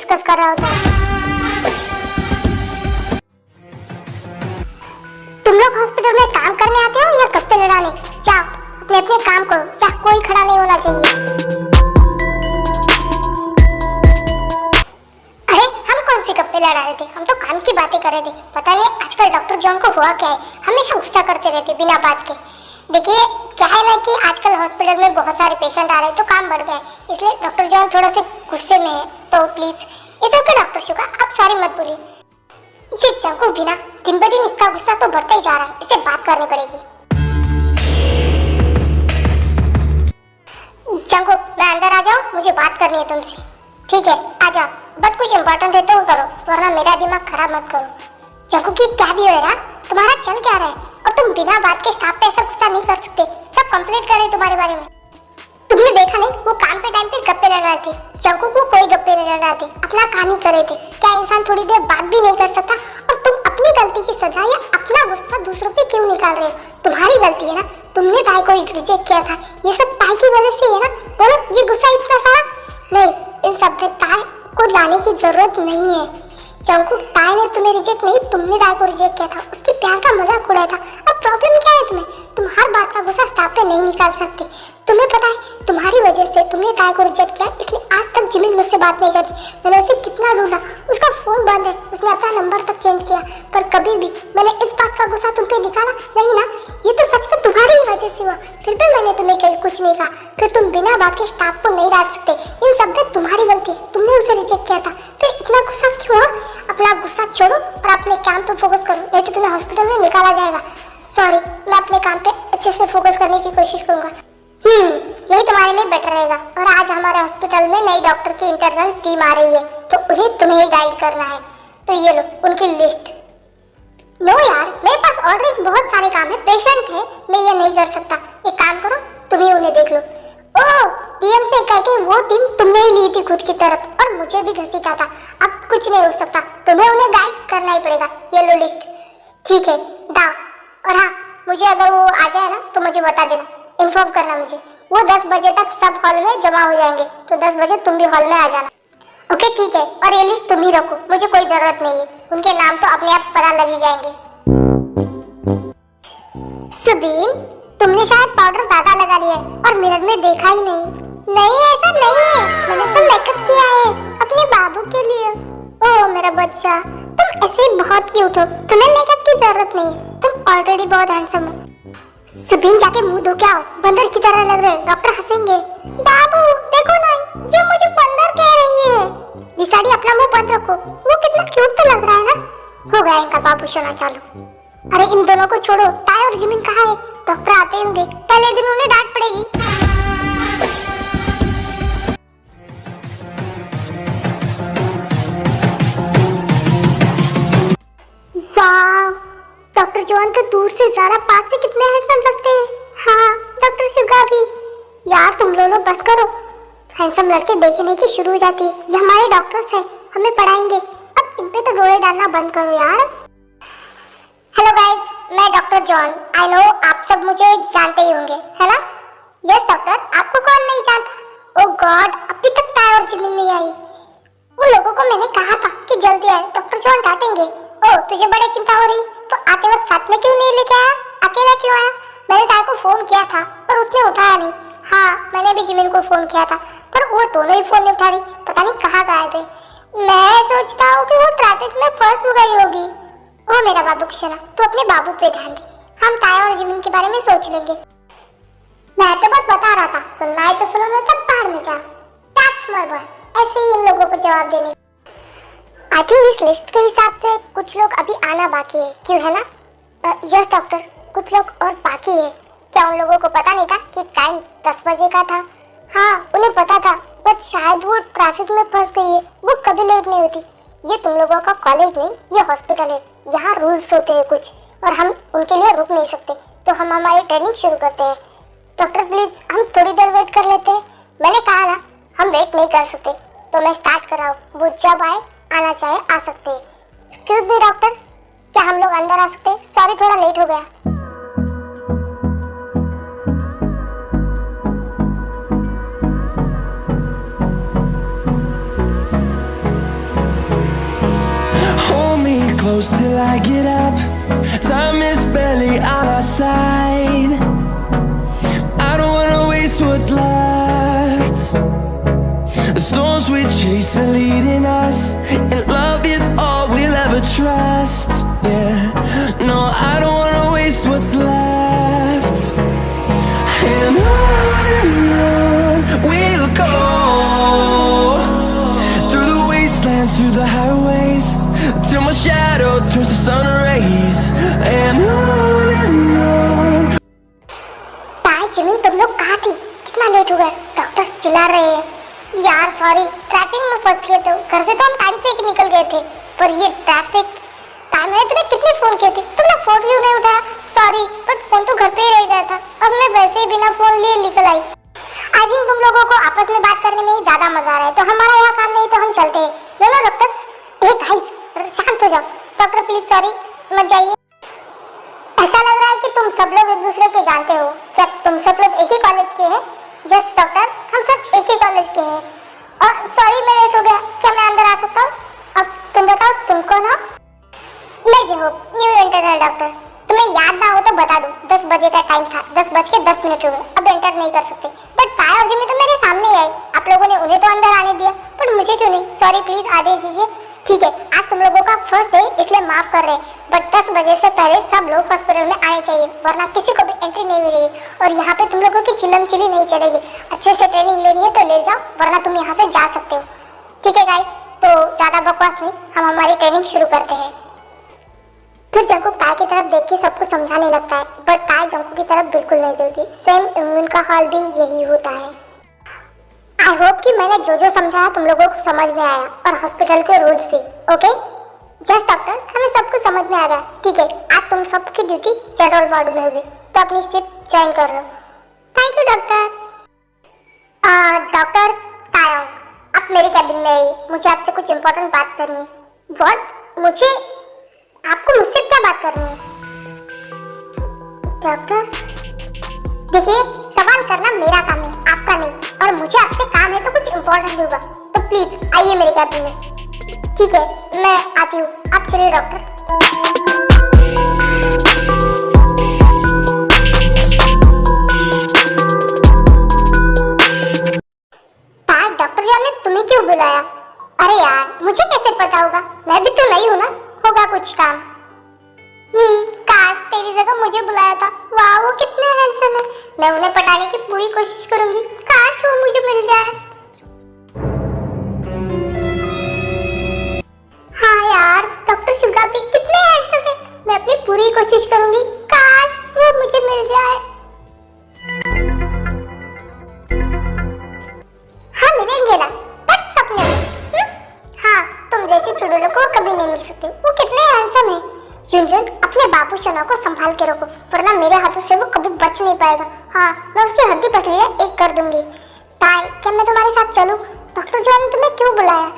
Discuss कर रहा होता है। तुम लोग हॉस्पिटल में काम करने आते हो या गप्पे लड़ाने? जाओ अपने अपने काम करो, क्या कोई खड़ा नहीं होना चाहिए। अरे हम कौन सी गप्पे लड़ा रहे थे, हम तो काम की बातें कर रहे थे। पता नहीं आजकल डॉक्टर जॉन को हुआ क्या है, हमेशा गुस्सा करते रहते बिना बात के। देखिए क्या है ना कि आजकल हॉस्पिटल में बहुत सारे पेशेंट आ रहे हैं तो काम बढ़ गया है, इसलिए डॉक्टर जॉन थोड़ा से गुस्से में है। तो please it's okay doctor Shukla, आप सॉरी मत बोलिए। ये चंकू बिना दिन ब दिन इसका गुस्सा तो बढ़ता ही जा रहा है, इसे बात करनी पड़ेगी। चंकू मैं अंदर आ जाऊं, मुझे बात करनी है तुमसे। ठीक है आ जाओ, बट कुछ इम्पोर्टेंट है तो करो, वरना मेरा दिमाग खराब मत करो। चंकू की क्या भी हो रहा, तुम्हारा चल क्या रहा है? और तुम बिना बात के स्टाफ पे ऐसा गुस्सा नहीं कर सकते, सब कंप्लेंट कर रहे तुम्हारे बारे में। तुमने देखा नहीं वो काम पे टाइम पे गप्पे लड़ रहे थे, चंकू को कोई गप्पे नहीं लड़ रहे थे, अपना काम ही कर रहे थे। क्या इंसान थोड़ी देर बात भी नहीं कर सकता? और तुम अपनी गलती की सजा या अपना गुस्सा दूसरों पे क्यों निकाल रहे हो? तुम्हारी गलती है ना, तुमने ताई को रिजेक्ट किया था, ये सब ताई की वजह से है ना। बोलो ये गुस्सा इतना सारा नहीं, इन सब में ताई को लाने की जरूरत नहीं है। चंकू ताई ने तुम्हें रिजेक्ट नहीं, तुमने ताई को रिजेक्ट किया था, उसके प्यार का मजाक उड़ाया था। अब प्रॉब्लम क्या है तुम्हें? तुम हर बात का गुस्सा स्टाफ पे नहीं निकाल सकते। तुम्हें पता है तुम्हारी वजह से तुमने ताई को रिजेक्ट किया, इसलिए आज तक जिमिन मुझसे बात नहीं करी। मैंने उसे कितना ढूंढा, उसका फोन बंद है, उसने अपना नंबर तक चेंज किया, पर कभी भी मैंने इस बात का गुस्सा तुम पे निकाला नहीं ना। ये तो सच में तुम्हारी ही वजह से हुआ, फिर भी मैंने तुम्हें कहीं कुछ नहीं कहा। फिर तुम बिना बात के स्टाफ को नहीं डाल सकते, इन सब में तुम्हारी गलती है, तुमने उसे रिजेक्ट किया था। फिर इतना गुस्सा क्यों? अपना गुस्सा छोड़ो और अपने काम पे फोकस करो, नहीं तो तुम्हें हॉस्पिटल में निकाला जाएगा। सॉरी, मैं अपने काम पे अच्छे से फोकस करने की कोशिश करूंगा। यही तुम्हारे लिए बेटर रहेगा। और आज हमारे हॉस्पिटल में नई डॉक्टर की इंटरनल टीम आ रही है, तो उन्हें तुम्हें ही गाइड करना है। तो ये लो उनकी लिस्ट। नो यार, मेरे पास ऑलरेडी बहुत सारे काम है, पेशेंट है, मैं ये नहीं कर सकता। एक काम करो, तुम ही उन्हें देख लो। ओह, टीएम से कहके वो टीम तुमने ही ली थी खुद की तरफ, और मुझे भी घसीटा था। अब कुछ नहीं हो सकता, तुम्हें उन्हें गाइड करना ही पड़ेगा। ये लो लिस्ट। ठीक है दाओ। और हाँ, मुझे अगर वो आ जाए ना तो मुझे बता देना, इन्फॉर्म करना मुझे। वो 10 बजे तक सब हॉल में जमा हो जाएंगे, तो 10 बजे तुम भी हॉल में आ जाना। ओके ठीक है, और ये लिस्ट तुम ही रखो, मुझे कोई जरूरत नहीं है, उनके नाम तो अपने आप पता लग ही जाएंगे। सुबीन, तुमने शायद पाउडर ज्यादा लगा लिया है और मिरर में देखा ही नहीं। नहीं ऐसा नहीं है, मैंने तो मेकअप किया है अपने बाबू के लिए। ओह मेरा बच्चा, तुम ऐसे ही बहुत क्यूट हो, तुम्हें मेकअप की जरूरत नहीं है, तुम ऑलरेडी बहुत हैंडसम हो। सुबीन जाके मुंह धो के आओ, बंदर की तरह लग रहे, डॉक्टर हंसेंगे। बाबू देखो ना, ये मुझे बंदर कह रही है। विसाड़ी अपना मुंह बंद रखो, वो कितना क्यूट तो लग रहा है ना। हो गया इनका बाबू सोना चालू। अरे इन दोनों को छोड़ो, ताई और जिमिन कहाँ है? डॉक्टर आते होंगे, पहले दिन उन्हें डांट पड़ेगी। वाह, डॉक्टर जॉन तो दूर से ज्यादा पास से कितने हैंडसम लगते हैं। हाँ डॉक्टर शुगा भी। यार तुम लोग बस करो, हैंडसम लड़के देखने की शुरू हो जाती है। ये हमारे डॉक्टर्स हैं, हमें पढ़ाएंगे, अब इन पे तो डोरे डालना बंद करो यार। हेलो गाइस, मैं डॉक्टर जॉन। आई नो आप सब मुझे जानते ही होंगे, है ना? यस डॉक्टर, आपको कौन नहीं जानता? ओह गॉड, अभी तक ताई और जिमिन नहीं आई। उन लोगों को मैंने कहा था कि जल्दी आए, डॉक्टर जॉन डांटेंगे। ओह तुझे बड़ी चिंता हो रही, तो आते वक्त साथ में क्यों नहीं लेके आया? अकेला क्यों आया? मैंने ताई को फोन किया था पर उसने उठाया नहीं। हाँ मैंने भी जिमिन को फोन किया था, पर वो दोनों ही फोन नहीं उठा रही, पता नहीं कहाँ गायब है। मैं सोचता हूँ कि वो ट्रैफिक में फंस गई होगी। ओ मेरा बाबू किशना, तू अपने बाबू पे ध्यान दे, हम ताई और जिमिन के बारे में सोच लेंगे। मैं तो बस बता रहा था, सुनना है तो सुनो, नहीं तब बाहर में जा। दैट्स माय बॉय, ऐसे ही इन लोगों को जवाब देने। आई थिंक इस लिस्ट के हिसाब से कुछ लोग अभी आना बाकी है, क्यों है ना? यस डॉक्टर, कुछ लोग और बाकी है। क्या उन लोगों को पता नहीं था कि टाइम 10 बजे का था? हाँ उन्हें पता था, बट शायद वो ट्रैफिक में फंस गई है, वो कभी लेट नहीं होती। ये तुम लोगों का कॉलेज नहीं, ये हॉस्पिटल है, यहाँ रूल्स होते हैं कुछ, और हम उनके लिए रुक नहीं सकते, तो हम हमारी ट्रेनिंग शुरू करते हैं। डॉक्टर प्लीज हम थोड़ी देर वेट कर लेते हैं। मैंने कहा ना हम वेट नहीं कर सकते, तो मैं स्टार्ट कर रहा हूँ, वो जब आए आना चाहे आ सकते हैं। एक्सक्यूज मी डॉक्टर, क्या हम लोग अंदर आ सकते हैं? सॉरी थोड़ा लेट हो गया। close till I get up. Time is barely on our side. I don't wanna waste what's left. The storms we chase are leading us, and love is all we'll ever trust. Yeah, no, I don't wanna waste what's left. And on we'll go, through the wastelands, through the highways, till my shadow turns to sun rays. And on Jimin तुम लोग कहाँ थी? कितना late हो गया? Doctors चिल्ला रहे हैं। यार सॉरी, ट्रैफिक में फंस गए थे। घर से तो हम टाइम से ही निकल गए थे, पर ये ट्रैफिक टाइम है। तुम्हें कितने फोन किए थे, तुमने फोन क्यों नहीं उठाया? सॉरी, बट फोन तो घर पे ही रह गया था। अब मैं वैसे ही बिना फोन लिए निकल आई। आई थिंक तुम लोगों को आपस में बात करने में ही ज्यादा मजा आ रहा है, तो हमारा यहाँ काम नहीं, तो हम चलते हैं। लो डॉक्टर। गाइस शांत हो जाओ। डॉक्टर प्लीज सॉरी, मत जाइए। ऐसा लग रहा है कि तुम सब लोग एक दूसरे के जानते हो। क्या तुम सब लोग एक ही कॉलेज के हैं? यस डॉक्टर, हम सब एक ही कॉलेज के हैं। और सॉरी मैं लेट हो गया, क्या मैं अंदर आ सकता हूँ? अब तुम बताओ तुम कौन हो? मैं जिहोप, न्यू इंटरनल डॉक्टर। तुम्हें याद ना हो तो बता दूं, 10 बजे का टाइम था, 10:10 हो गए। अब एंटर नहीं कर सकते, बट ताया और जिमी तो मेरे सामने ही आए। आप लोगों ने उन्हें तो अंदर आने दिया, पर मुझे क्यों नहीं? सॉरी प्लीज आदेश दीजिए। ठीक है, आज तुम लोगों का फर्स्ट डे, इसलिए माफ कर रहे हैं, बट 10 बजे से पहले सब लोग हॉस्पिटल में आने चाहिए, वरना किसी को भी एंट्री नहीं मिलेगी। और यहाँ पे तुम लोगों की चिल्लम चिली नहीं चलेगी। अच्छे से ट्रेनिंग लेनी है तो ले जाओ, वरना तुम यहाँ से जा सकते हो। ठीक है गाइस, तो ज्यादा बकवास नहीं, हम हमारी ट्रेनिंग शुरू करते हैं। फिर जंकुक ताय की तरफ देख के सबको समझाने लगता है, बट ताय जंकुक की तरफ बिल्कुल नहीं देखती। सेम इम्यून का हाल भी यही होता है। आई होप कि मैंने जो जो समझाया तुम लोगों को समझ में आया, और हॉस्पिटल के रूल्स भी। ओके जस्ट डॉक्टर, हमें सब कुछ समझ में आ गया। ठीक है, आज तुम सबकी ड्यूटी जनरल वार्ड में होगी, तो अपनी शिफ्ट ज्वाइन कर लो। Thank you doctor. Doctor Taeyong, आप मेरे कैबिन में आइए, मुझे आपसे कुछ इंपॉर्टेंट बात करनी है। व्हाट? मुझे आपको मुझसे क्या बात करनी है? डॉक्टर देखिए, सवाल करना मेरा काम है, आपका नहीं, और मुझे आपसे काम है तो कुछ इम्पोर्टेंट होगा, तो प्लीज आइए मेरे कैबिन में। ठीक है, मैं आती हूँ, आप चलिए डॉक्टर। डॉक्टर जान ने तुम्हें क्यों बुलाया? अरे यार, मुझे कैसे पता होगा, मैं भी तो नहीं हूँ ना, होगा कुछ काम। काश तेरी जगह मुझे बुलाया था। वाह, वो कितने हैंडसम है। मैं उन्हें पटाने की पूरी कोशिश करूंगी, काश वो मुझे मिल जाए। हाँ यार, डॉक्टर शुगा भी कितने हैंडसम है। मैं अपनी पूरी कोशिश करूंगी, काश वो मुझे मिल जाए। हाँ मिलेंगे ना, बट सपने में। हाँ, तुम जैसे चुड़ैलों को कभी नहीं मिल सकते। वो कितने हैंडसम है। युनजुन, अपने बाबू शना को संभाल के रखो, वरना मेरे हाथों से वो कभी बच नहीं पाएगा। हाँ, मैं उसकी हड्डी पसलियां एक कर दूंगी। ताई, क्या मैं तुम्हारे साथ चलूं? डॉक्टर जॉन ने तुम्हें क्यों बुलाया?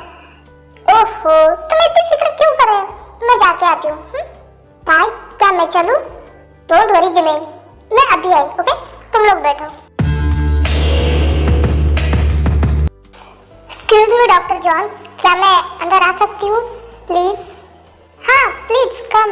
ओहो, तुम इतनी फिक्र क्यों कर रहे हो? मैं जाके आती हूँ। ताई, क्या मैं चलूं? डोंट वरी जिमिन, मैं अभी आई। ओके, तुम लोग बैठो। एक्सक्यूज मी डॉक्टर जॉन, क्या मैं अंदर आ सकती हूँ प्लीज? हाँ प्लीज कम।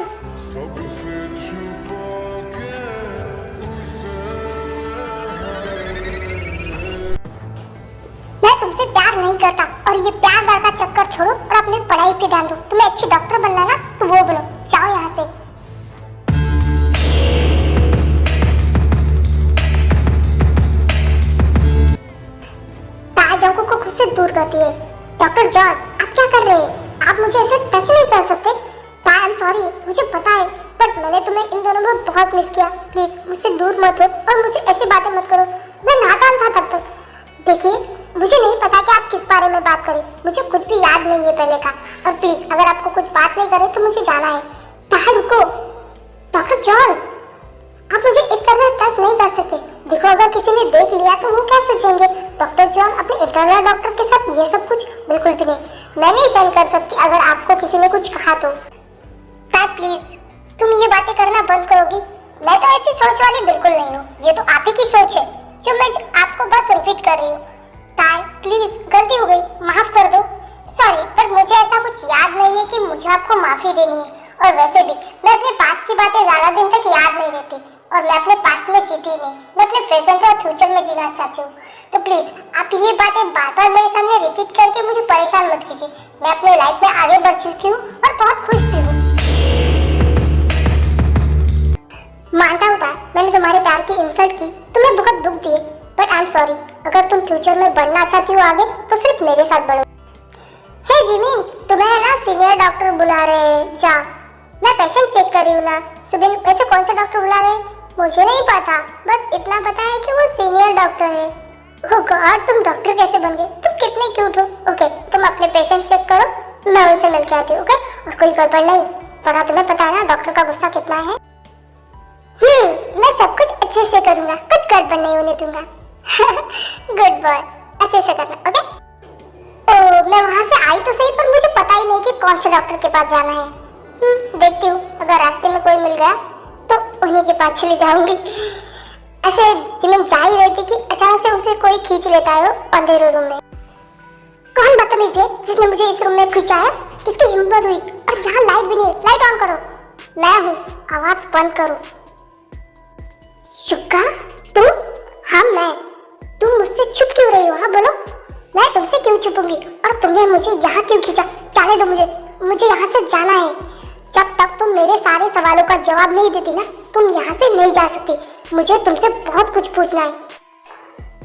मैं तुमसे प्यार नहीं करता, और ये प्यार व्यार का चक्कर छोड़ो और अपनी पढ़ाई पे ध्यान दो। तुम्हें अच्छी डॉक्टर बनना ना, तो वो बनो। जाओ यहाँ से। ताया जंकुक को खुद से दूर करती है। डॉक्टर जॉन, आप क्या कर रहे हैं? आप मुझे ऐसे टच नहीं कर सकते। आई एम सॉरी, मुझे पता है, बट मैंने तुम्हें इन दोनों में बहुत मिस किया। प्लीज मुझसे दूर मत हो और मुझे ऐसी बातें मत करो। मैं नादान था तब तक। देखिए, मुझे नहीं पता कि आप किस बारे में बात करें, मुझे कुछ भी याद नहीं है पहले का। और प्लीज अगर आपको कुछ बात नहीं करे तो मुझे जाना है। ताहा रुको। डॉक्टर जॉन, आप मुझे इस तरह टच नहीं कर सकते। देखो, अगर किसी ने देख लिया तो वो क्या सोचेंगे? डॉक्टर जॉन, अपने इंटरनल डॉक्टर के साथ ये सब कुछ बिल्कुल भी नहीं। मैं नहीं सहन कर सकती अगर आपको किसी ने कुछ कहा तो। प्लीज तुम ये बातें करना बंद करोगी? मैं तो ऐसी सोच वाली बिल्कुल नहीं हूँ। ये तो आप ही की सोच है जो मैं आपको बस रिपीट कर रही हूँ। ताई, प्लीज गलती हो गई, माफ कर दो। सॉरी, पर मुझे ऐसा कुछ याद नहीं है कि मुझे आपको माफी देनी है। और वैसे भी मैं अपने पास्ट की बातें ज्यादा दिन तक याद नहीं रहती और मैं अपने पास्ट में जीती ही नहीं, मैं अपने प्रेजेंट और फ्यूचर में जीना चाहती हूँ। तो प्लीज आप ये बातें बार बार मेरे सामने रिपीट करके मुझे परेशान मत कीजिए। मैं अपने लाइफ में आगे बढ़ चुकी हूँ और बहुत खुश भी हूँ। मानता हूँ मैंने तुम्हारे प्यार की इंसल्ट की, तुम्हें बहुत दुख दिए, बट आई एम सॉरी। अगर तुम फ्यूचर में बढ़ना चाहती हो आगे तो सिर्फ मेरे साथ बढ़ो। हे जिमिन, तुम्हें ना सीनियर डॉक्टर बुला रहे हैं, जा। मैं पेशेंट चेक कर रही हूँ ना। सुबिन, ऐसे कौन से डॉक्टर बुला रहे हैं? मुझे नहीं पता, बस इतना पता है कि वो सीनियर डॉक्टर है। ओह गॉड, तुम डॉक्टर कैसे बन गए? तुम कितने क्यूट हो। ओके, तुम अपने पेशेंट चेक करो, मैं उनसे मिल के आती हूँ। ओके, और कोई गड़बड़ नहीं, वरना तुम्हें पता है ना डॉक्टर का गुस्सा कितना है। मैं सब कुछ अच्छे से करूँगा, कुछ गड़बड़ नहीं होने दूंगा। गुड बॉय, अच्छे से करना। ओके। ओह, मैं वहाँ से आई तो सही, पर मुझे पता ही नहीं कि कौन से डॉक्टर के पास जाना है। देखती हूँ, अगर रास्ते में कोई मिल गया तो उन्हीं के पास चली जाऊंगी। ऐसे जिमिन जा ही रही थी कि अचानक से उसे कोई खींच लेता है अंधेरे रूम में। कौन बदतमीज है जिसने मुझे इस रूम में खींचा है? किसकी हिम्मत हुई? और जहाँ लाइट भी नहीं, लाइट ऑन करो। मैं हूँ, आवाज बंद करो। शुक्का, तुम? हाँ मैं। तुम मुझसे छुप क्यों रही हो? हाँ बोलो। मैं तुमसे क्यों छुपूंगी? और तुमने मुझे यहाँ क्यों खींचा? जाने दो मुझे यहाँ से जाना है। जब तक तुम मेरे सारे सवालों का जवाब नहीं देती ना, तुम यहाँ से नहीं जा सकती। मुझे तुमसे बहुत कुछ पूछना है।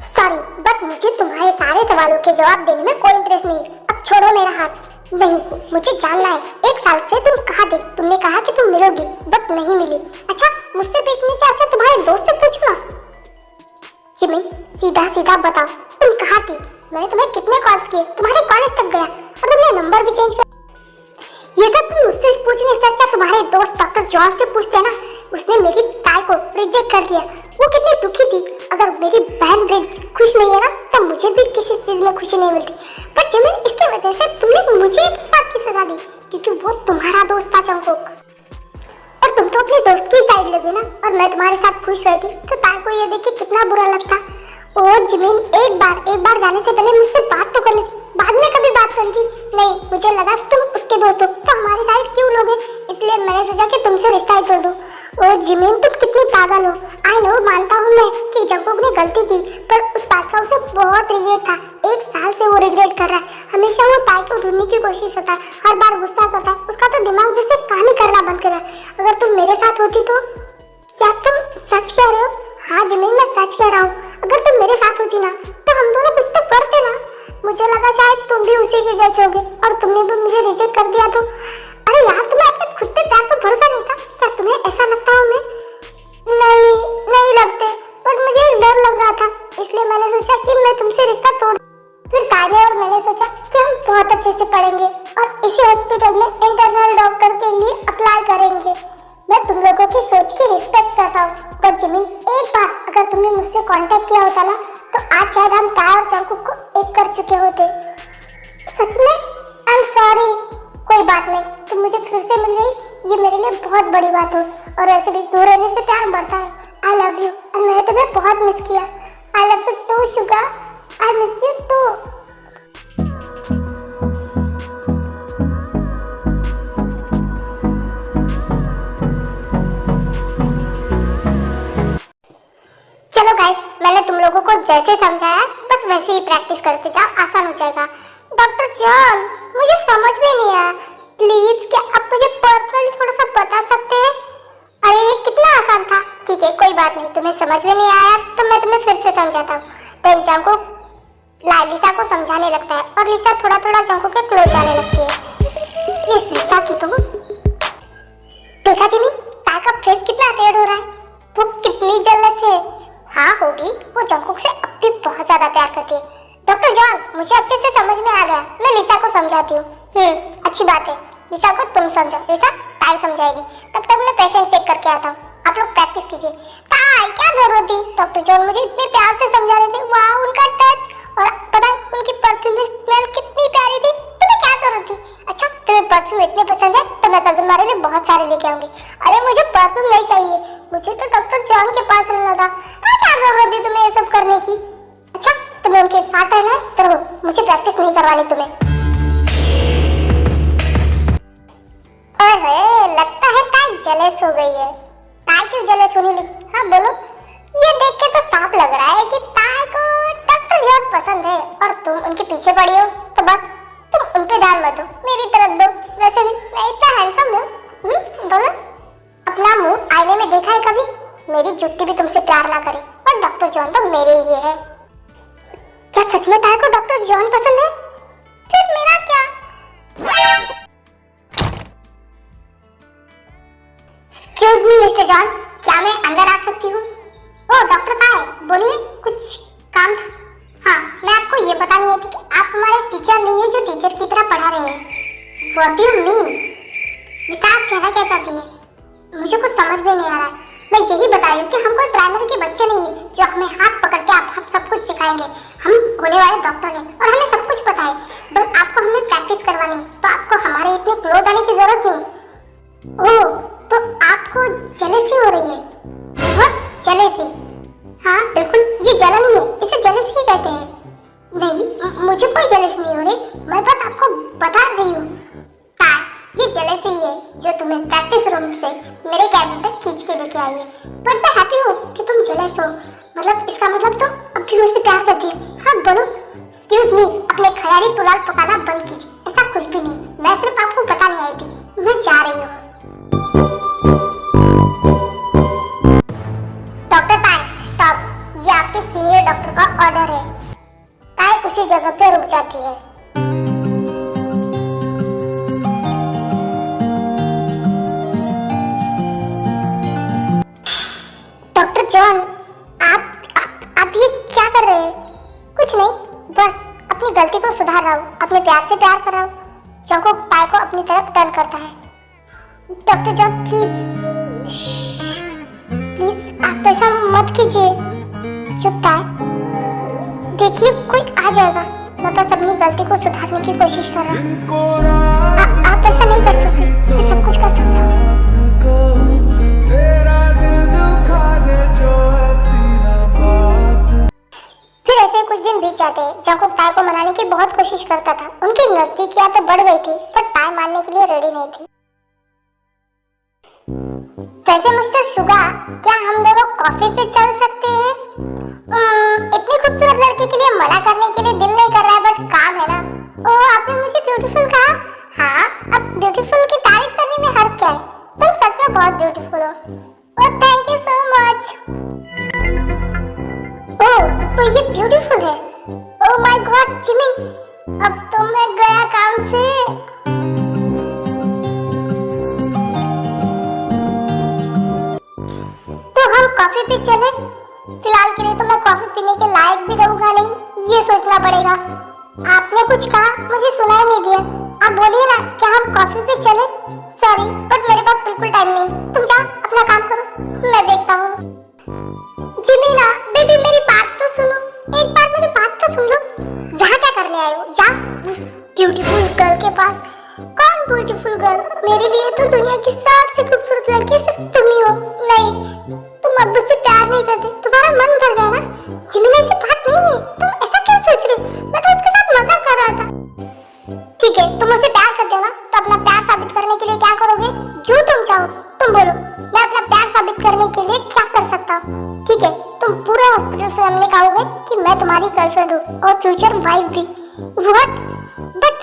सॉरी, बट मुझे तुम्हारे सारे सवालों के जवाब देने में कोई इंटरेस्ट नहीं है। अब छोड़ो मेरा हाथ। नहीं, मुझे जानना है, 1 साल से तुम कहाँ थे? तुमने कहा कि तुम मिलोगी, बट नहीं मिली। अच्छा, मुझसे पूछने से ऐसा तुम्हारे दोस्त से पूछो ना। जिमिन, सीधा सीधा बताओ, तुम कहाँ थी? मैंने तुम्हें कितने कॉल्स किए, तुम्हारे कॉलेज तक गया और तुमने नंबर भी चेंज कर। ये सब तुम मुझसे पूछने से अच्छा तुम्हारे दोस्त डॉक्टर जॉन से पूछते ना। उसने मेरी ताई को रिजेक्ट कर दिया। वो कितनी दुखी थी। अगर मेरी बहन खुश नहीं है ना, तो मुझे भी किसी चीज में खुशी नहीं मिलती। पर जिमिन, इसकी वजह से तुमने मुझे इस बात की सजा दी क्योंकि वो तुम्हारा दोस्त था जंगकुक। और तुम तो अपने दोस्त की साइड लगे ना, और मैं तुम्हारे साथ खुश रहती तो ताई को ये देख के कितना बुरा लगता। ओ जिमिन, एक बार जाने से पहले मुझसे बात तो कर लेती। बाद में कभी बात कर ली? नहीं, मुझे लगा तुम उसके दोस्त हो तो हमारी साइड क्यों लोगे, इसलिए मैंने सोचा कि तुमसे रिश्ता ही तोड़ दूं। ओ जिमिन, तुम कितनी पागल हो। आई नो, मानता हूँ मैं कि जंगकुक ने गलती की, पर उस बात का उसे बहुत रिग्रेट था। 1 साल से वो रिग्रेट कर रहा है। हमेशा वो ताई को ढूंढने की कोशिश करता है, हर बार गुस्सा करता है। उसका तो दिमाग जैसे काम ही करना बंद कर रहा है। अगर तुम मेरे साथ होती तो। क्या तुम सच कह रहे हो? हाँ जिमिन, मैं सच कह रहा हूँ। अगर तुम मेरे साथ होती ना, तो हम दोनों कुछ तो करते ना। मुझे लगा शायद तुम भी उसी के जैसे होगे और तुमने भी मुझे रिजेक्ट कर दिया तो। अरे यार, तुम्हें अपने खुद पे प्यार पर भरोसा नहीं था क्या? तुम्हें ऐसा लगता हो मैं? नहीं लगते, बट मुझे डर लग रहा था, इसलिए मैंने सोचा कि मैं तुमसे रिश्ता तोड़। फिर ताने और मैंने सोचा कि हम बहुत अच्छे से पढ़ेंगे और इसी हॉस्पिटल में इंटरनल डॉक्टर के लिए अप्लाई करेंगे। मैं तुम लोगों की सोच की रिस्पेक्ट करता हूँ, पर जिमिन, एक बार अगर तुमने मुझसे कांटेक्ट किया होता ना, तो आज शायद हम ताई और जंगकुक को एक कर चुके होते। सच में? I am sorry. कोई बात नहीं, तुम मुझे फिर से मिल गई, ये मेरे लिए बहुत बड़ी बात हो। और ऐसे भी दूर रहने से प्यार बढ़ता है। आई लव यू, और मैंने तुम्हें बहुत मिस किया। I love you too Suga, I miss you too. चलो गाइस, मैंने तुम लोगों को जैसे समझाया बस वैसे ही प्रैक्टिस करते जाओ, आसान हो जाएगा। डॉक्टर जॉन, मुझे समझ में नहीं आया, प्लीज क्या आप मुझे पर्सनली थोड़ा सा बता सकते हैं? अरे ये कितना आसान था। ठीक है, कोई बात नहीं, तुम्हें समझ में नहीं आया तो मैं तुम्हें फिर से समझाता हूँ। तो जंगकुक लिसा को समझाने लगता है और लिसा थोड़ा थोड़ा जंगकुक के क्लोज जाने लगती है। इस लिसा की तो देखा जिमिन, ताई का फेस कितना रेड हो रहा है, वो कितनी जलस है। हाँ होगी, वो जंगकुक से अब भी बहुत ज्यादा प्यार करती है। डॉक्टर जॉन, मुझे अच्छे से समझ में आ गया, मैं लिसा को समझाती हूँ। अच्छी बात है, लिसा को तुम समझो, लिसा ताई समझाएगी। तब तक मैं पेशेंट चेक करके आता हूँ, आप लोग प्रैक्टिस कीजिए। ताई, क्या जरूरत थी? डॉक्टर जॉन मुझे इतने प्यार से समझा रहे थे। वाह, उनका टच और पता है उनकी परफ्यूम स्मेल कितनी प्यारी थी। तुम्हें क्या जरूरत थी? अच्छा, तुम्हें परफ्यूम इतने पसंद है तो मैं कल तुम्हारे लिए बहुत सारे लेके आऊंगी। अरे मुझे परफ्यूम नहीं चाहिए, मुझे तो डॉक्टर जॉन के पास रहना था। क्या जरूरत थी तुम्हें ये सब करने की? अच्छा, तुम्हें उनके साथ रहना है तो रहो, मुझे प्रैक्टिस नहीं करवानी तुम्हें। अरे लगता है ताई जेलस हो गई है। ताई क्यों जेलस होने लगी? हाँ बोलो। ये देख के तो साफ लग रहा है कि ताई को डॉक्टर जॉन पसंद है और तुम उनके पीछे पड़ी हो। तो बस तुम उन पे ध्यान मत दो, मेरी तरफ दो। वैसे भी मैं इतना हैंडसम हूँ। बोलो, अपना मुंह आईने में देखा है कभी? मेरी जुत्ती भी तुमसे प्यार ना करे और डॉक्टर जॉन तो मेरे ही है। क्या सच में ताई को डॉक्टर जॉन पसंद है? फिर मेरा क्या? एक्सक्यूज मी मिस्टर जॉन, क्या मैं अंदर आ सकती हूँ? ओ डॉक्टर ताई, बोलिए, कुछ काम था? हाँ, मैं आपको ये बतानी है कि आप हमारे टीचर नहीं है जो टीचर की तरह पढ़ा रहे हैं। What do you mean? विस्तार कहना क्या चाहती है? मुझे कुछ समझ में नहीं आ रहा है। मैं यही बता रही हूँ कि हम कोई प्राइमरी के बच्चे नहीं है जो हमें हाथ पकड़ के आप हम सब कुछ सिखाएंगे। हम होने वाले डॉक्टर हैं और हमें सब कुछ पता है, बस आपको हमें प्रैक्टिस करवानी है, तो आपको हमारे इतने क्लोज आने की जरूरत नहीं। ओह, तो आपको जेलसी हो रही है? बहुत जेलसी? हाँ बिल्कुल, ये जलन ही है, इसे जेलसी कहते हैं। नहीं, मुझे कोई जेलसी नहीं हो रही, मैं बस आपको बता रही हूँ। ये जेलसी ही है जो तुम्हें प्रैक्टिस रूम से मेरे कैबिन तक खींच के लेके आई है। बट मैं हैप्पी हूँ कि तुम जेलस हो। मतलब इसका मतलब तुम अब भी मुझसे प्यार करती हो। हाँ बोलो। एक्सक्यूज मी, अपने खयाली पुलाव पकाना बंद कीजिए। ऐसा कुछ भी नहीं, मैं सिर्फ आपको बताने आई थी। मैं जा रही हूँ। डॉक्टर ताई स्टॉप, ये आपके सीनियर डॉक्टर का ऑर्डर है। ताई उसी जगह पे रुक जाती है। डॉक्टर जॉन, आप ये क्या कर रहे हैं? कुछ नहीं, बस अपनी गलती को सुधार रहा हूँ, अपने प्यार से प्यार कर रहा हूँ। जंगकुक ताई को अपनी तरफ टर्न करता है। डॉक्टर जॉन प्लीज, प्लीज आप ऐसा मत कीजिए। चुप ताई, देखिए कोई आ जाएगा। मैं बस अपनी गलती को सुधारने की कोशिश कर रहा हूँ। आप ऐसा नहीं कर सकते, मैं सब कुछ कर सकता हूँ। फिर ऐसे कुछ दिन बीत जाते हैं। जंगकुक ताई को मनाने की बहुत कोशिश करता था। उनकी नजदीकियां तो बढ़ गई थी, पर ताई मानने के लिए रेडी नहीं थी। वैसे मिस्टर शुगा, क्या हम दोनों कॉफी पे चल सकते हैं? इतनी खूबसूरत लड़की के लिए मना करने के लिए दिल नहीं कर रहा है, बट काम है ना। ओह, आपने मुझे ब्यूटीफुल कहा। हाँ, अब ब्यूटीफुल की तारीफ करने में हर्ज क्या है? तुम सच में बहुत ब्यूटीफुल हो। Oh thank you so much. Oh, तो ये ब्यूटीफुल है। ओह माय गॉड जिमिन, अब तो मैं गया काम से। तो हम कॉफी पे चले? फिलहाल के लिए तो मैं कॉफी पीने के लायक भी रहूंगा नहीं, ये सोचना पड़ेगा। आपने कुछ कहा, मुझे सुनाई नहीं दिया। आप बोलिए ना, क्या हम कॉफी पे चले? सॉरी, बट मेरे पास बिल्कुल टाइम नहीं। तुम जाओ अपना काम करो, मैं देखता हूँ। जिमीना बेबी, मेरी बात तो सुनो, एक बार मेरी बात तो सुन लो। यहाँ क्या करने आए हो? जा उस ब्यूटीफुल गर्ल के पास। कौन ब्यूटीफुल गर्ल? मेरे लिए तो दुनिया की सबसे खूबसूरत लड़की सिर्फ तुम ही हो। नहीं, तुम अब मुझसे प्यार नहीं करते, तुम्हारा मन भर गया ना। जिमीना से बात नहीं है, तुम ऐसा क्यों सोच रही हो? मैं तो उसके साथ मजाक कर रहा था। ठीक है, तुम मुझसे प्यार करते हो ना, तो अपना प्यार साबित करने के लिए क्या करोगे? जो तुम चाहो तुम बोलो, मैं अपना प्यार साबित करने के लिए क्या कर सकता हूँ? ठीक है, तुम पूरे हॉस्पिटल से हमने कहोगे कि मैं तुम्हारी गर्लफ्रेंड हूँ और फ्यूचर वाइफ भी। व्हाट? बट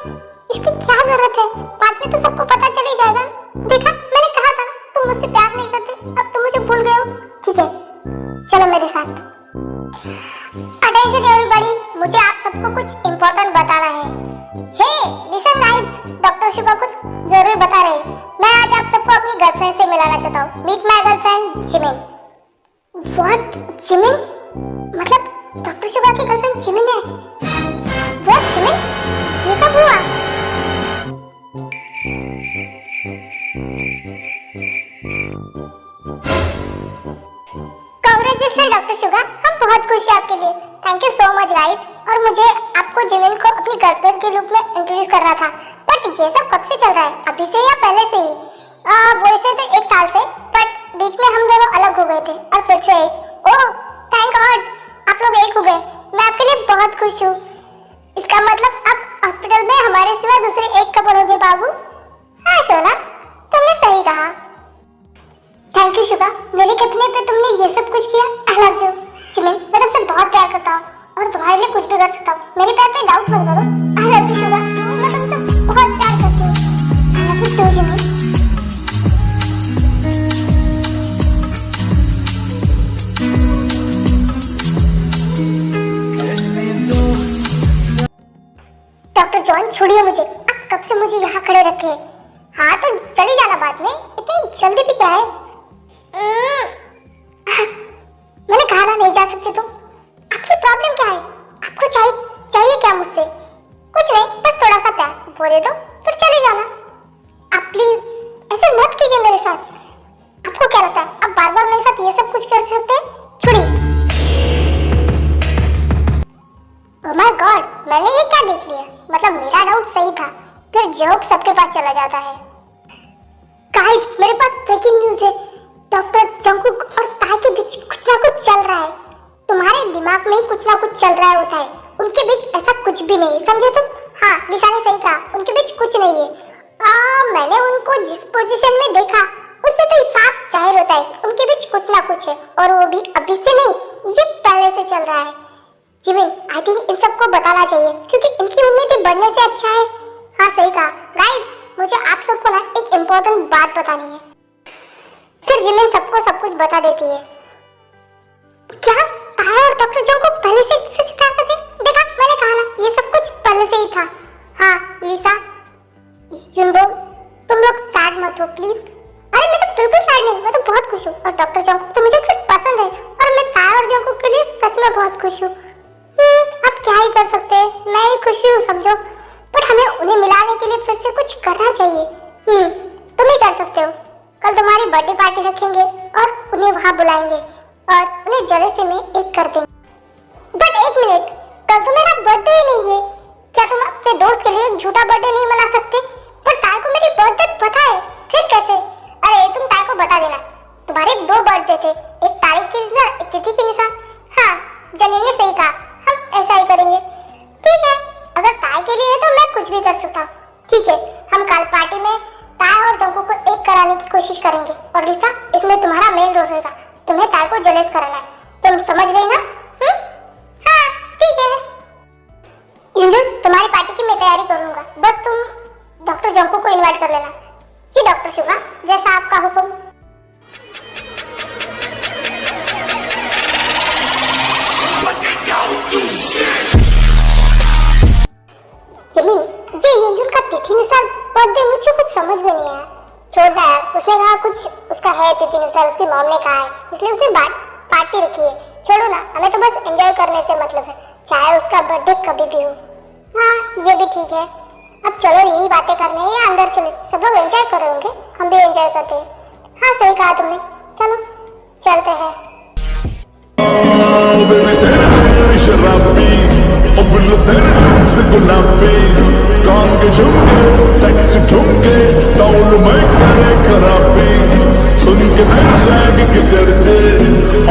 इसकी क्या जरूरत है? बाद में तो सबको पता चल ही जाएगा। देखा, मैंने कहा था तुम मुझसे प्यार नहीं करते, अब तुम मुझे भूल गए हो। ठीक है, चलो मेरे साथ। अटेंशन एवरीबॉडी, मुझे आप सबको कुछ इम्पोर्टेंट बताना है। हे लिसन गाइस, डॉक्टर शुगा कुछ जरूरी बता रहे हैं। मैं आज आप सबको अपनी गर्लफ्रेंड से मिलाना चाहता हूँ। Meet my girlfriend Jimin. What? Jimin? मतलब डॉक्टर शुगा की गर्लफ्रेंड जिमिन है? What Jimin? ये कब हुआ? कांग्रेचुलेशन डॉक्टर शुगा, हम बहुत खुश हैं आपके लिए। Thank you so much guys. और मुझे आपको जिमिन को अपनी गर्लफ्रेंड के रूप में इंट्रोड्यूस करना था, बट ये सब कब से चल रहा है? अभी से या पहले से ही? वैसे तो 1 साल से, बट बीच में हम दोनों अलग हो गए थे और फिर से एक। ओह थैंक गॉड, आप लोग एक हो गए। मैं आपके लिए बहुत खुश हूँ। इसका मतलब अब हॉस्पिटल में हमारे सिवा दूसरे एक कपल होंगे बाबू। हाँ सोना, सही कहा। थैंक यू शुगा, मेरे कहने पे तुमने ये सब कुछ किया। आई लव यू जिमिन, मैं तुमसे बहुत प्यार करता हूँ और तुम्हारे लिए कुछ भी कर सकता हूँ। मेरे प्यार पे डाउट मत करो। आई लव यू शुगा, मैं तुमसे बहुत प्यार करती हूँ। I love you too Jimin. Doctor John छोड़िए मुझे, आप कब से मुझे यहाँ खड़े रखे हैं? हाँ तो चली जाना बाद में, इतनी जल्दी भी क्या है? मैंने कहा ना नहीं जा सकते तुम। आपकी प्रॉब्लम क्या है? आपको चाहिए क्या मुझसे? कुछ नहीं, बस थोड़ा सा प्यार बोले दो फिर चले जाना। आप प्लीज ऐसे मत कीजिए मेरे साथ। आपको क्या लगता है आप बार बार मेरे साथ ये सब कुछ कर सकते हैं? छोड़िए। ओह माय गॉड, मैंने ये क्या देख लिया? मतलब मेरा डाउट सही था, फिर जॉब सबके पास चला जाता है। गाइस, मेरे पास ब्रेकिंग न्यूज़ है। डॉक्टर जंगकुक और ताई के बीच कुछ ना कुछ चल रहा है। तुम्हारे दिमाग में ही कुछ ना कुछ चल रहा होता है, उनके बीच ऐसा कुछ भी नहीं, समझे तुम? हाँ, लिसा ने सही कहा, उनके बीच कुछ नहीं है। मैंने उनको जिस पोजीशन में देखा उससे तो साफ जाहिर होता है कि उनके बीच कुछ ना कुछ है, और वो भी अभी से नहीं, ये पहले से चल रहा है। जिमिन, आई थिंक इन सबको बताना चाहिए क्योंकि इनकी उम्मीदें बढ़ने से अच्छा है। हाँ सही कहा। गाइस, मुझे आप सबको ना एक इम्पोर्टेंट बात बतानी है। फिर जिमिन सबको सब कुछ बता देती है। क्या ताया और डॉक्टर जॉन को पहले से इससे प्यार करते हैं? देखा, मैंने कहा ना, ये सब कुछ पहले से ही था। हाँ लिसा, युनबो, तुम लोग सैड मत हो प्लीज। अरे मैं तो बिल्कुल सैड नहीं, मैं तो बहुत खुश हूँ, और डॉक्टर जॉन तो मुझे फिर पसंद है, और मैं ताया और जॉन के लिए सच में बहुत खुश हूँ। अब क्या ही कर सकते हैं, मैं ही खुशी हूँ समझो, बट हमें उन्हें मिलाने के लिए फिर से कुछ करना चाहिए। तुम ही कर सकते हो। कल तुम्हारी बर्थडे पार्टी रखेंगे और उन्हें वहाँ बुलाएंगे और उन्हें जल्दी से में एक कर देंगे। बट एक मिनट, कल तो मेरा बर्थडे ही नहीं है, क्या तुम अपने दोस्त के लिए एक झूठा बर्थडे नहीं मना सकते? पर ताई को मेरी बर्थडे पता है, फिर कैसे? अरे तुम ताई को बता देना, तुम्हारे 2 बर्थडे थे, एक तारीख की निशा, एक तिथि की निशा। हाँ जलील ने सही कहा, हम ऐसा ही करेंगे। ठीक है, अगर ताई के लिए है तो मैं कुछ भी कर सकता हूँ। ठीक है, हम कल पार्टी में ताई और जंकू को एक कराने की कोशिश करेंगे, और लिसा इसमें तुम्हारा मेन रोल रहेगा, तुम्हें ताई को जेलस कराना है। तुम समझ गई ना? हाँ ठीक है। युंजुन, तुम्हारी पार्टी की मैं तैयारी करूंगा, बस तुम डॉक्टर जंकू को इनवाइट कर लेना। जी डॉक्टर शुगा, जैसा आपका हुक्म। जमीन, ये युंजुन का तिथिनुसार बर्थडे मुझे कुछ समझ में नहीं आया। छोड़ना है, उसने कहा कुछ उसका है तिथिनुसार, उसकी मॉम ने कहा है, इसलिए उसने पार्टी रखी है। छोड़ो ना, हमें तो बस एंजॉय करने से मतलब है, चाहे उसका बर्थडे कभी भी हो। हाँ ये भी ठीक है। अब चलो यही बातें करने हैं, अंदर से सब लोग एंजॉय कर रहे होंगे, हम भी एंजॉय करते हैं। हाँ सही कहा तुमने, चलो चलते हैं। शराबी से गुलाबी कान के झुमके सेक्स ठुमके टाउन में करे खराबी सुन के तेरे सैग के चर्चे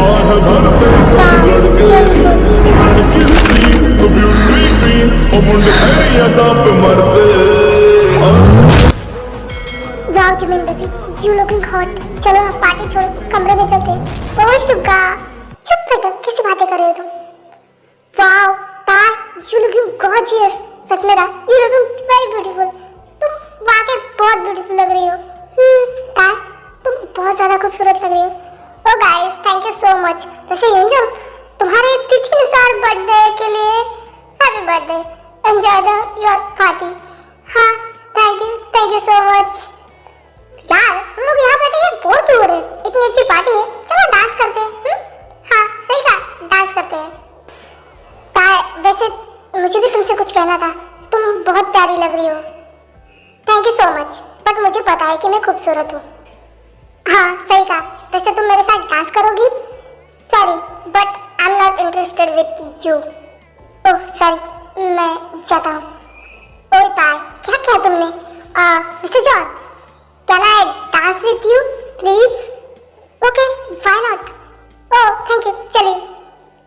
आह भरते सब लड़के लड़की सी तो ब्यूटी क्वीन ओ मुंडे तेरी अदा पे मरते। Wow Jimin baby, you looking hot. चलो ना पार्टी छोड़ो, कमरे में चलते हैं। ओह शुगा, चुप बेटा, कैसी बातें कर रहे हो तुम? वाओ ताई, यू लुकिंग गॉर्जियस। सच में यू लुकिंग वेरी ब्यूटीफुल। तुम वाकई बहुत ब्यूटीफुल लग रही हो। ताई, तुम बहुत ज्यादा खूबसूरत लग रही हो। Oh guys, thank you so much. वैसे युंजुन, तुम्हारे तिथिनुसार बर्थडे के लिए happy birthday, enjoy the your party. हाँ थैंक यू सो मच। यार हम लोग यहाँ बैठे हैं, बहुत दूर है, इतनी अच्छी पार्टी है, चलो डांस करते हैं। हाँ सही कहा, डांस करते हैं। वैसे मुझे भी तुमसे कुछ कहना था, तुम बहुत प्यारी लग रही हो। Thank you so much, but मुझे पता है कि मैं खूबसूरत हूँ। हाँ सही कहा। वैसे तुम मेरे साथ डांस करोगी? Sorry but I am not interested with you. Oh sorry, मैं जाता हूँ। ओए ताई, क्या किया तुमने? Mister John, can I dance with you please? Okay why not. Oh thank you, चलिए।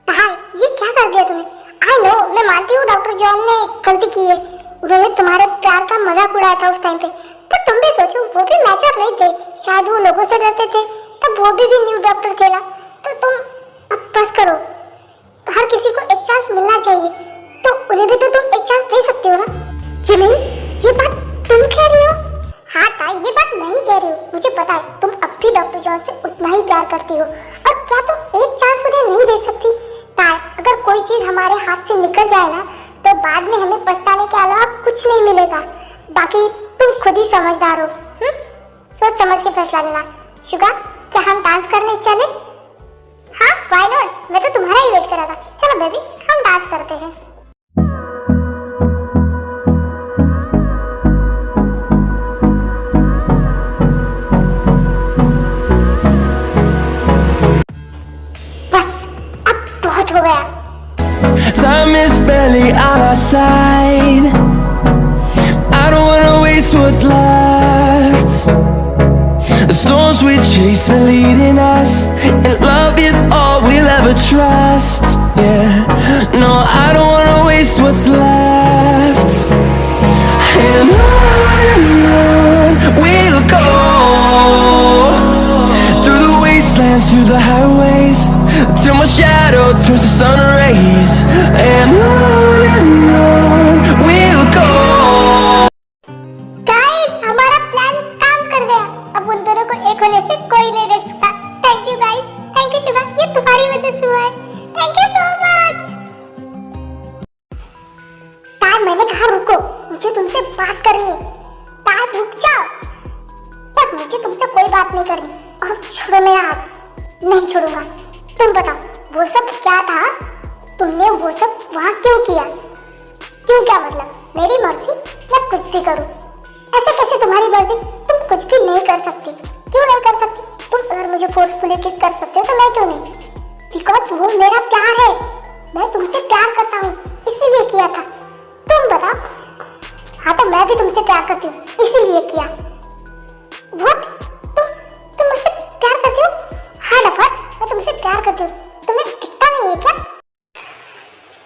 ताई, ये क्या कर दिया तुमने? आई नो, मैं मानती हूँ डॉक्टर जॉन ने गलती की है, उन्होंने तुम्हारे प्यार का मजाक उड़ाया था उस टाइम पे, पर तुम भी सोचो वो भी मैच्योर नहीं थे, शायद वो लोगों से डरते थे, तब वो भी न्यू डॉक्टर थे ना। तो तुम अब बस करो, हर किसी को एक चांस मिलना चाहिए, तो उन्हें भी तो तुम एक चांस दे सकते हो ना। जिमिन, ये बात तुम कह रही हो? हाँ ताई, ये बात मैं ही कह रही हूँ। मुझे पता है तुम अब भी डॉक्टर जॉन से उतना ही प्यार करती हो, और क्या तुम एक चांस उन्हें नहीं दे सकती? ताई, अगर कोई चीज हमारे हाथ से निकल जाए ना, तो बाद में हमें पछताने के अलावा कुछ नहीं मिलेगा। बाकी तुम खुद ही समझदार हो। सोच समझ के फैसला लेना। शुगा, क्या हम डांस करने चले? हाँ, व्हाई नॉट, मैं तो तुम्हारा ही वेट कर रहा था। चलो बेबी, हम डांस करते हैं। बस, अब बहुत हो गया। Time is barely on our side. I don't wanna waste what's left. The storms we chase are leading us, and love is all we'll ever trust. Yeah, no, I don't wanna waste what's left. And on we'll go, through the wastelands, through the highways, till my shadow turns to sun rays. And on we'll go. Guys, हमारा plan काम कर गया। अब उन दोनों को एक होने से कोई नहीं रोक सकता। Thank you guys, thank you Shubha, ये तुम्हारी वजह से हुआ है। Thank you so much. तार, मैंने कहा रुको, मुझे तुमसे बात करनी है। तार, रुक जाओ। पर मुझे तुमसे कोई बात नहीं करनी, और छोड़ो मेरा हाथ। नहीं छोड़ूंगा। तुम बताओ, वो सब क्या था? तुमने वो सब वहाँ क्यों किया? क्यों, क्या मतलब? मेरी मर्जी, मैं कुछ भी करूं। ऐसे कैसे तुम्हारी मर्जी? तुम कुछ भी नहीं कर सकती। क्यों नहीं कर सकती? तुम अगर मुझे फोर्सफुली किस कर सकते हो तो मैं क्यों नहीं? बिकॉज वो मेरा प्यार है। मैं तुमसे प्यार करता हूँ, इसीलिए किया था। तुम बताओ। हाँ, तो मैं भी तुमसे प्यार करती हूँ, इसीलिए किया। व्हाट? तुम मुझसे प्यार करती हो? हाँ नफर, मैं तुमसे प्यार करती हूँ। तुम्हें दिखता नहीं है क्या?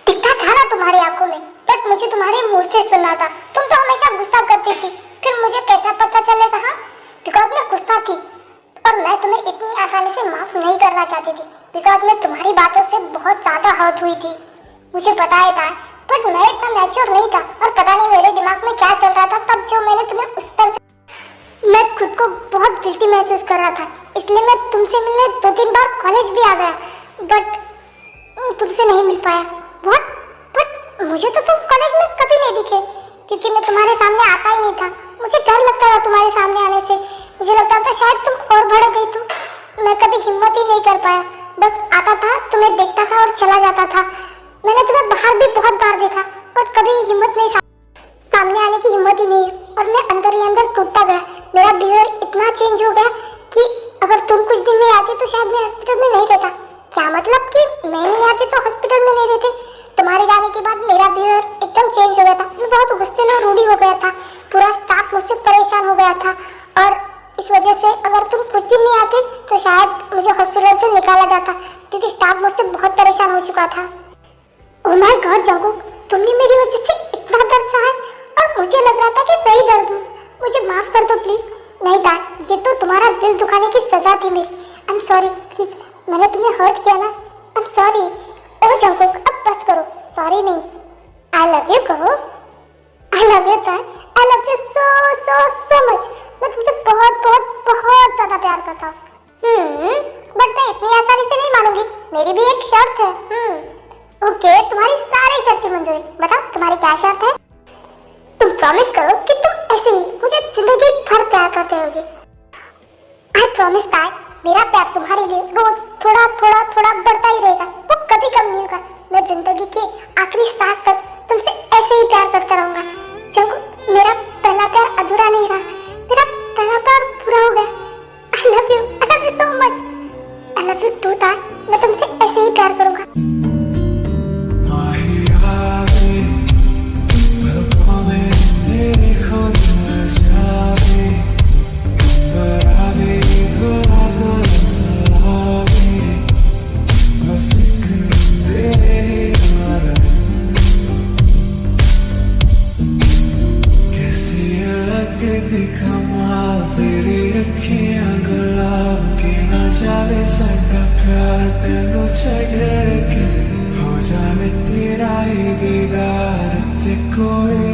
दिखता था ना तुम्हारी आंखों में, बट मुझे तुम्हारे मुंह से सुनना था। तुम तो हमेशा गुस्सा करती थी, फिर मुझे कैसा पता चलेगा? हाँ, बिकॉज मैं गुस्सा थी, और मैं तुम्हें इतनी आसानी से माफ नहीं करना चाहती थी, बिकॉज मैं तुम्हारी बातों से बहुत ज्यादा हर्ट हुई थी। मुझे पता है था, बट मैं इतना मैच्योर नहीं था, और पता नहीं मेरे दिमाग में क्या चल रहा था तब जो मैंने तुम्हें उस तरह से, मैं खुद को बहुत गिल्टी महसूस कर रहा था। इसलिए मैं तुमसे मिलने 2-3 बार कॉलेज भी आ गया, बट तुमसे नहीं मिल पाया। व्हाट? बट मुझे तो तुम कॉलेज में कभी नहीं दिखे, क्योंकि मैं तुम्हारे सामने आता ही नहीं था। मुझे डर लगता था तुम्हारे सामने आने से। मुझे लगता था शायद तुम और भड़क गई, तो मैं कभी हिम्मत ही नहीं कर पाया। बस आता था, तुम्हें देखता था और चला जाता था। मैंने तुम्हें बाहर भी बहुत बार देखा, बट कभी हिम्मत नहीं, सामने आने की हिम्मत ही नहीं, और मैं अंदर ही अंदर टूटता गया। मेरा बिहेवियर इतना चेंज हो गया कि अगर तुम कुछ दिन नहीं आती तो शायद मैं हॉस्पिटल में नहीं रहता। क्या मतलब कि मैं नहीं आती तो हॉस्पिटल में नहीं रहते? तुम्हारे जाने के बाद मेरा बिहेवियर एकदम चेंज हो गया था। मैं बहुत गुस्से और रूडी हो गया था। पूरा स्टाफ मुझसे परेशान हो गया था, और इस वजह से अगर तुम कुछ दिन नहीं आते तो शायद मुझे हॉस्पिटल से निकाला जाता, क्योंकि स्टाफ मुझसे बहुत परेशान हो चुका था। ओह माय गॉड जंगकुक, तुमने मेरी वजह से इतना दर्द सहा, और मुझे लग रहा था कि मैं ही दर्द हूँ। मुझे माफ कर दो प्लीज। नहीं था, ये तो तुम्हारा दिल दुखाने की सजा थी मेरी। आई एम सॉरी प्लीज, मैंने तुम्हें हर्ट किया ना। I am sorry. Oh Jungkook, अब बस करो। सॉरी नहीं, आई लव यू कहो। आई लव यू ताई, आई love you so so so much. मैं तुमसे बहुत बहुत बहुत ज्यादा प्यार करता हूँ। बट मैं इतनी आसानी से नहीं मानूंगी, मेरी भी एक शर्त है। ओके, तुम्हारी सारी शर्तें मंजूर है। बताओ तुम्हारी क्या शर्त है? तुम प्रॉमिस करो कि तुम ऐसे ही मुझे जिंदगी भर प्यार करते रहोगे। आई प्रॉमिस ताई, मेरा प्यार तुम्हारे लिए रोज थोड़ा थोड़ा थोड़ा बढ़ता ही रहेगा, वो कभी कम नहीं होगा। मैं जिंदगी के आखिरी सांस तक तुमसे ऐसे ही प्यार करता रहूंगा। जंगकुक, मेरा पहला प्यार अधूरा नहीं रहा, मेरा पहला प्यार पूरा हो गया। I love you so much. I love you too Tae, मैं तुमसे ऐसे ही प्यार करूंगा। Come on. जावे साडा प्यार तेनू छड़ के हो जावे तेरा ही दीदार ते कोई